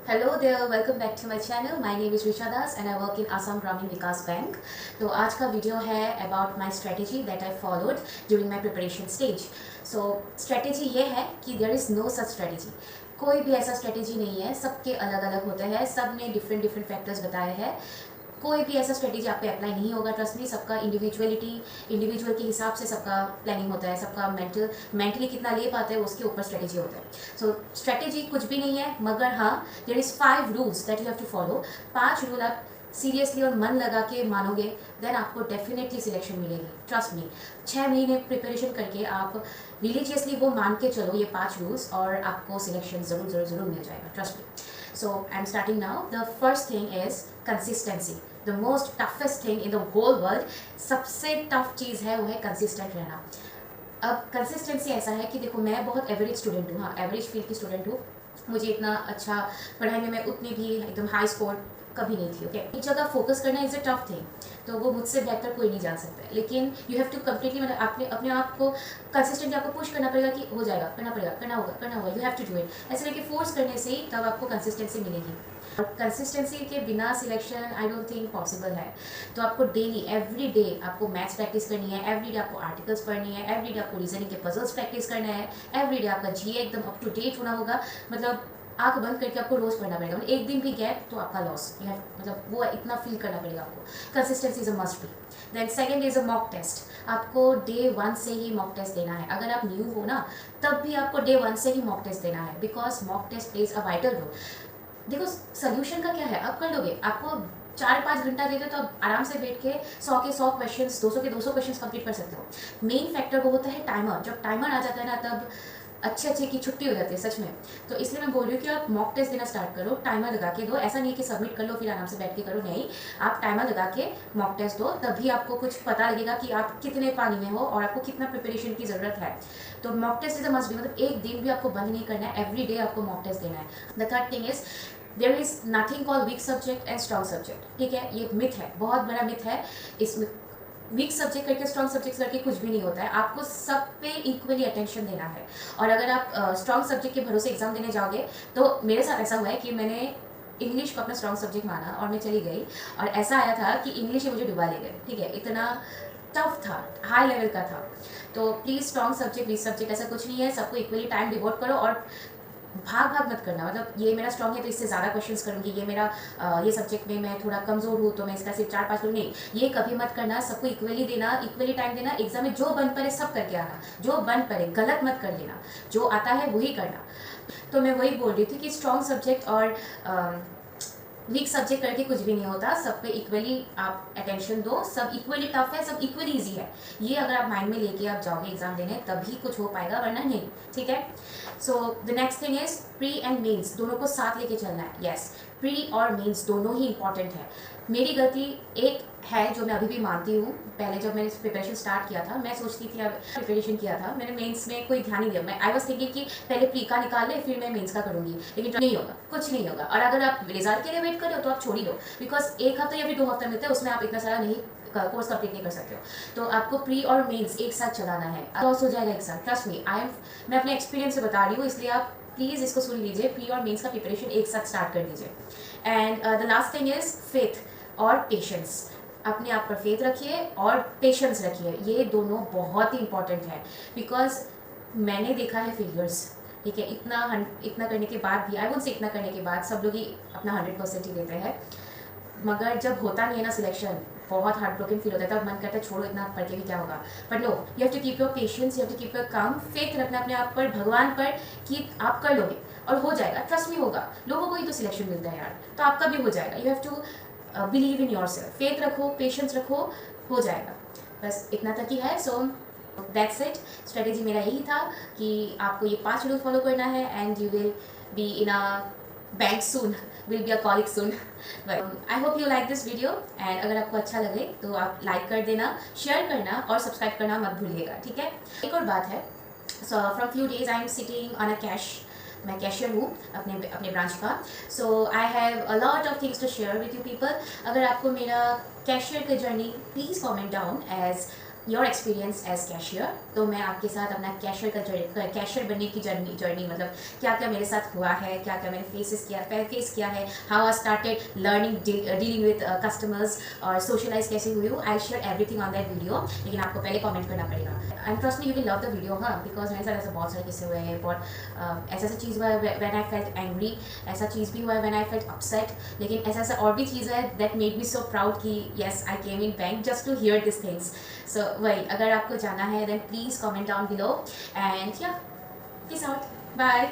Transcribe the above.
Hello there, welcome back to my channel. My name is Risha Das and I work in Assam Gramin Vikas bank. तो आज का video है about my strategy that I followed during my preparation stage. So strategy ये है कि there is no such strategy. कोई भी ऐसा स्ट्रेटजी नहीं है, सबके अलग अलग होते हैं, सब ने डिफरेंट डिफरेंट फैक्टर्स बताए हैं। कोई भी ऐसा स्ट्रेटजी आप पे अप्लाई नहीं होगा, ट्रस्ट मी। सबका इंडिविजुअल के हिसाब से सबका प्लानिंग होता है, सबका मेंटली कितना ले पाते हैं उसके ऊपर स्ट्रेटजी होता है। सो स्ट्रेटजी कुछ भी नहीं है, मगर हाँ, there is 5 rules that you have to follow. 5 rule आप सीरियसली और मन लगा के मानोगे, देन आपको डेफिनेटली सिलेक्शन मिलेगी, ट्रस्ट मी। 6 महीने प्रिपरेशन करके आप रिलीजियसली वो मान के चलो ये 5 रूल्स, और आपको सिलेक्शन ज़रूर ज़रूर ज़रूर मिल जाएगा, trust me. So I'm starting now. The first thing is consistency. The most toughest thing in the whole world. सबसे टफ चीज़ है वो है कंसिस्टेंट रहना। अब कंसिस्टेंसी ऐसा है कि देखो, मैं बहुत एवरेज स्टूडेंट हूँ, हाँ एवरेज फील्ड की स्टूडेंट हूँ। मुझे इतना अच्छा पढ़ाई में मैं उतनी भी एकदम हाई स्कोर कभी नहीं थी। ओके, एक जगह फोकस करना इज़ अ टफ थिंग, तो वो मुझसे बेहतर कोई नहीं जान सकता है। लेकिन यू हैव टू कम्प्लीटली, मतलब अपने आप को कंसिस्टेंटली आपको पुश करना पड़ेगा कि हो जाएगा, करना पड़ेगा, करना होगा, you have to do it. ऐसे लेके फोर्स करने से ही तब आपको कंसिस्टेंसी मिलेगी। और कंसिस्टेंसी के बिना selection I don't think possible है। तो आपको डेली एवरी डे आपको मैथ्स प्रैक्टिस करनी है, एवरी डे आपको आर्टिकल्स पढ़नी है, एवरी डे आपको रीजनिंग के पजल्स प्रैक्टिस करना है, एवरी डे आपका जीए एकदम अप टू डेट होना होगा। मतलब आंख बंद करके आपको रोज पढ़ना पड़ेगा। मतलब एक दिन भी गैप तो आपका लॉस, यू हैव, मतलब वो इतना फील करना पड़ेगा आपको। Consistency is a must be. Then second is a mock test. आपको डे 1 से ही मॉक टेस्ट देना है। अगर आप न्यू हो ना, तब भी आपको डे 1 से ही मॉक टेस्ट देना है, because mock test plays a vital role. देखो, सोल्यूशन का क्या है, आप कर लोगे। आपको 4-5 घंटा दे दो तो आप आराम से बैठ के 100 के 100 क्वेश्चंस, 200 के 200 क्वेश्चंस कंप्लीट कर सकते हो। मेन फैक्टर वो होता है टाइमर। जब टाइमर आ जाता है ना, तब अच्छे की छुट्टी हो जाती है सच में। तो इसलिए मैं बोल रही हूँ कि आप मॉक टेस्ट देना स्टार्ट करो, टाइमर लगा के दो। ऐसा नहीं है कि सबमिट कर लो फिर आराम से बैठ के करो, नहीं। आप टाइमर लगा के मॉक टेस्ट दो, तभी आपको कुछ पता लगेगा कि आप कितने पानी में हो और आपको कितना प्रिपरेशन की ज़रूरत है। तो mock test is a must be. मतलब एक दिन भी आपको बंद नहीं करना है, एवरी डे आपको मॉक टेस्ट देना है। The third thing is there is nothing called weak subject and strong subject. ठीक है, ये मिथ है, बहुत बड़ा मिथ है। इसमें वीक सब्जेक्ट करके स्ट्रॉन्ग सब्जेक्ट्स करके कुछ भी नहीं होता है। आपको सब पे इक्वली अटेंशन देना है। और अगर आप स्ट्रॉन्ग सब्जेक्ट के भरोसे एग्जाम देने जाओगे, तो मेरे साथ ऐसा हुआ है कि मैंने इंग्लिश को अपना स्ट्रॉन्ग सब्जेक्ट माना और मैं चली गई, और ऐसा आया था कि इंग्लिश ही मुझे डुबा ले गए। ठीक है, इतना टफ था, हाई लेवल का था। तो please strong subject weak subject ऐसा कुछ नहीं है, सबको इक्वली टाइम डिवोट करो। और भाग मत करना। मतलब ये मेरा स्ट्रॉन्ग है तो इससे ज़्यादा क्वेश्चंस करूँगी, ये मेरा ये सब्जेक्ट में मैं थोड़ा कमज़ोर हूँ तो मैं इसका सिर्फ 4-5 करूँगी, नहीं। ये कभी मत करना। सबको इक्वली देना, इक्वली टाइम देना। एग्जाम में जो बन पड़े सब करके आना, जो बन पड़े गलत मत कर लेना, जो आता है वही करना। तो मैं वही बोल रही थी कि स्ट्रॉन्ग सब्जेक्ट और वीक सब्जेक्ट करके कुछ भी नहीं होता। सब पे इक्वली आप अटेंशन दो। सब इक्वली टफ है, सब इक्वली ईजी है। ये अगर आप माइंड में लेके आप जाओगे एग्जाम देने, तभी कुछ हो पाएगा, वरना नहीं। ठीक है। So the next thing is pre and mains दोनों को साथ लेके चलना है। यस, प्री और मेंस दोनों ही इंपॉर्टेंट है। मेरी गलती एक है जो मैं अभी भी मानती हूँ। पहले जब मैंने प्रिपरेशन स्टार्ट किया था, मैं सोचती थी, अब प्रिपरेशन किया था मैंने, मेंस में कोई ध्यान नहीं दिया। मैं आई वाज थिंकिंग कि पहले प्री का निकाल ले फिर मैं मेंस का करूँगी, लेकिन नहीं होगा, कुछ नहीं होगा। और अगर आप रिजल्ट के लिए वेट कर रहे हो तो आप छोड़ ही दो, बिकॉज एक हफ्ता या फिर 2 हफ्ता मिलता है, उसमें आप इतना सारा नहीं कोर्स कंप्लीट नहीं कर सकते हो। तो आपको प्री और मेंस एक साथ चलाना है, लॉस हो जाएगा एक साथ, ट्रस्ट मी। मैं अपने एक्सपीरियंस से बता रही हूँ, इसलिए आप प्लीज़ इसको सुन लीजिए। प्री और मेंस का प्रिपरेशन एक साथ स्टार्ट कर दीजिए। And the last thing is faith और पेशेंस। अपने आप पर फेथ रखिए और पेशेंस रखिए, ये दोनों बहुत ही इंपॉर्टेंट है। बिकॉज मैंने देखा है फेलियर्स, ठीक है, इतना करने के बाद भी, आई वोंट से इतना करने के बाद, सब लोग ही अपना 100% ही देते हैं, मगर जब होता नहीं है ना सिलेक्शन, बहुत हार्ट ब्रोकन फील होता है। तब मन करता है छोड़ो, इतना पढ़ के भी क्या होगा। But no, you have to keep your patience, you have to keep your calm, faith रखना अपने आप पर, भगवान पर, कि आप कर लोगे और हो जाएगा। ट्रस्ट में होगा, लोगों को ही तो सिलेक्शन मिलता है यार, तो आपका भी हो जाएगा। You have to believe in yourself, faith रखो, पेशेंस रखो, हो जाएगा। बस इतना तक ही है। So that's it. स्ट्रेटेजी मेरा यही था कि आपको ये 5 रूल फॉलो करना है, and you will be in a bank soon, will be a कॉलिग soon. I hope you like this video, and अगर आपको अच्छा लगे तो आप लाइक कर देना, शेयर करना और सब्सक्राइब करना मत भूलिएगा। ठीक है। एक और बात है, so from few days I am sitting on a cash, मैं कैशियर हूँ अपने ब्रांच का। So I have a lot of things to share with you people. अगर आपको मेरा कैशियर की journey, please comment down as your experience as cashier. तो मैं आपके साथ अपना कैशियर बनने की जर्नी मतलब क्या क्या मेरे साथ हुआ है, क्या क्या मैंने फेस किया है, how I started learning dealing with customers और सोशलाइज कैसे हुई हूँ। I share everything on that video, लेकिन आपको पहले कमेंट करना पड़ेगा। And trust me, you will love the video. हाँ, बिकॉज मेरे साथ ऐसे बहुत सारे किस्से हुए हैं, बहुत ऐसा चीज़ हुआ है व्हेन आई फेल्ट एंग्री, ऐसा चीज़ भी हुआ है व्हेन आई फेल्ट अपसेट, लेकिन ऐसा और भी चीज़ है that made me so proud कि yes I came in bank just to hear this things. So वही, अगर आपको जाना है then please comment down below and या पीस आउट, बाय।